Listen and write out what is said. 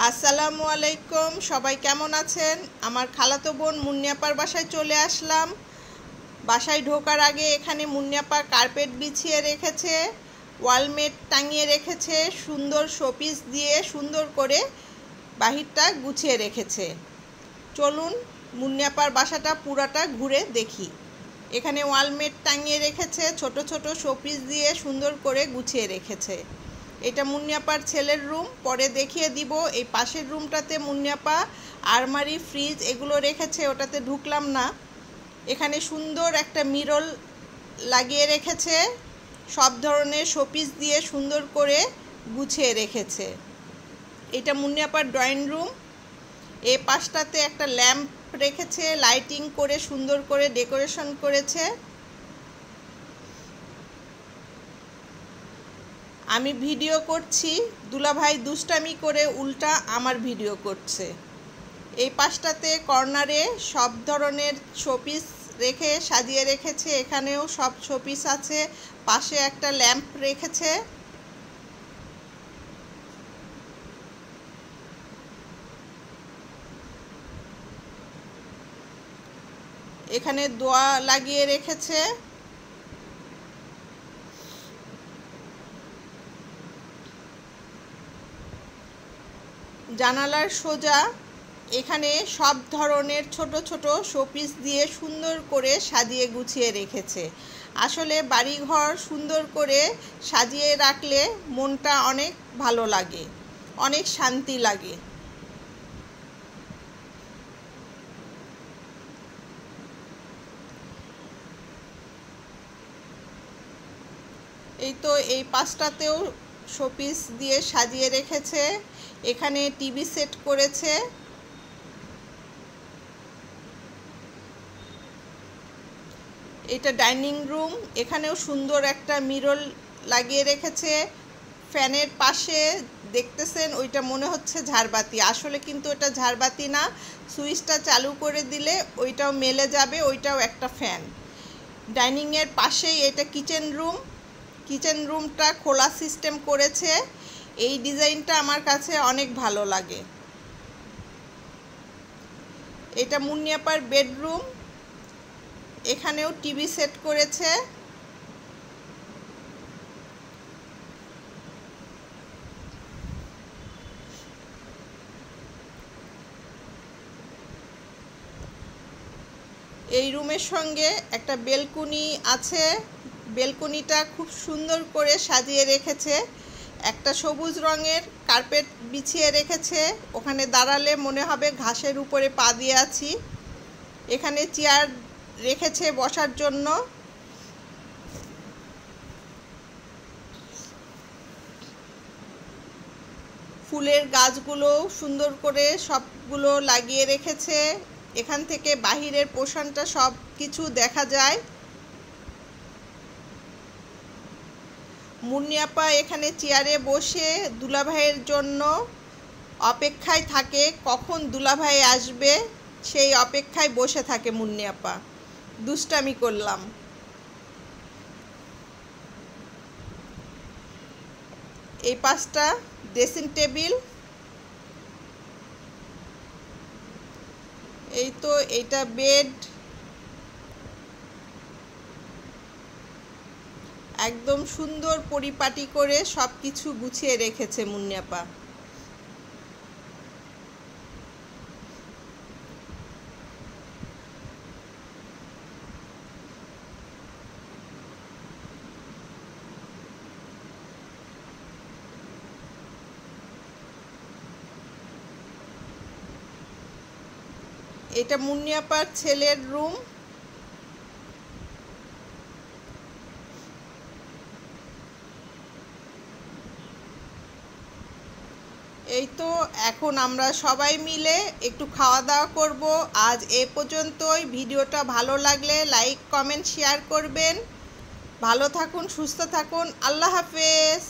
আসসালামু আলাইকুম। সবাই কেমন আছেন? আমার খালাতো বোন মুন্নিয়াপার বাসায় চলে আসলাম। বাসায় ঢোকার আগে এখানে মুন্নিয়াপা কার্পেট বিছিয়ে রেখেছে, ওয়ালমেট টাঙিয়ে রেখেছে, সুন্দর শোপিস দিয়ে সুন্দর করে বাহিরটা গুছিয়ে রেখেছে। চলুন মুন্নিয়াপার বাসাটা পুরাটা ঘুরে দেখি। এখানে ওয়ালমেট টাঙিয়ে রেখেছে, ছোট ছোট শোপিস দিয়ে সুন্দর করে গুছিয়ে রেখেছে। এটা মুন্নিয়াপার ছেলের রুম, পরে দেখিয়ে দিব। এই পাশের রুমটাতে মুন্নিয়াপা আলমারি, ফ্রিজ এগুলো রেখেছে, ওটাতে ঢুকলাম না। এখানে সুন্দর একটা মিরর লাগিয়ে রেখেছে, সব ধরনের শোপিস দিয়ে সুন্দর করে গুছিয়ে রেখেছে। এটা মুন্নিয়াপার ড্রয়িং রুম। এই পাশটাতে একটা ল্যাম্প রেখেছে, লাইটিং করে সুন্দর করে ডেকোরেশন করেছে। আমি ভিডিও করছি, দুলাভাই দুষ্টামি করে উল্টা আমার ভিডিও করছে। এই পাশটাতে কর্নারে সব ধরনের শোপিস রেখে সাজিয়ে রেখেছে, এখানেও সব শোপিস আছে। পাশে একটা ল্যাম্প রেখেছে। এখানে দোয়া লাগিয়ে রেখেছে। জানালার সোজা এখানে সব ধরনের ছোট ছোট শোপিস দিয়ে সুন্দর করে সাজিয়ে গুছিয়ে রেখেছে। আসলে বাড়িঘর সুন্দর করে সাজিয়ে রাখলে মনটা অনেক ভালো লাগে, অনেক শান্তি লাগে। এই তো এই পাশটাতেও শোপিস দিয়ে সাজিয়ে রেখেছে। এখানে টিভি সেট করেছে। এটা ডাইনিং রুম, এখানেও সুন্দর একটা মিরর লাগিয়ে রেখেছে। ফ্যানের পাশে দেখতেছেন ওইটা মনে হচ্ছে ঝাড়বাতি, আসলে কিন্তু ওটা ঝাড়বাতি না। সুইচটা চালু করে দিলে ওইটাও মেলে যাবে, ওইটাও একটা ফ্যান। ডাইনিংয়ের পাশেই এটা কিচেন রুম। কিচেন রুমটা খোলা সিস্টেম করেছে। এই ডিজাইনটা আমার কাছে অনেক ভালো লাগে। এটা মুন্নিয়াপার বেডরুম, এখানেও টিভি সেট করেছে। এই রুমের সঙ্গে একটা বেলকুনি আছে, বেলকুনিটা খুব সুন্দর করে সাজিয়ে রেখেছে। একটা সবুজ রঙের কার্পেট বিছিয়ে রেখেছে, ওখানে দাঁড়ালে মনে হবে ঘাসের উপরে পা দিয়ে আছি। এখানে চেয়ার রেখেছে বসার জন্য। ফুলের গাছগুলো সুন্দর করে সবগুলো লাগিয়ে রেখেছে। এখান থেকে বাহিরের পোর্শনটা সব কিছু দেখা যায়। মুন্নিয়াপা এখানে চেয়ারে বসে দুলাভাইয়ের জন্য অপেক্ষায় থাকে, কখন দুলাভাই আসবে সেই অপেক্ষায় বসে থাকে মুন্নিয়াপা। দুষ্টামি করলাম। এই পাশটা ড্রেসিং টেবিল। এই তো এটা বেড, একদম সুন্দর পরিপাটি করে সব কিছু গুছিয়ে রেখেছে মুন্নিয়াপা। এটা মুন্নিয়াপার ছেলের রুম। এই তো এখন আমরা সবাই মিলে একটু খাওয়া দাওয়া করব। আজ এ পর্যন্তই। ভিডিওটা ভালো লাগলে লাইক, কমেন্ট, শেয়ার করবেন। ভালো থাকুন, সুস্থ থাকুন। আল্লাহ হাফেজ।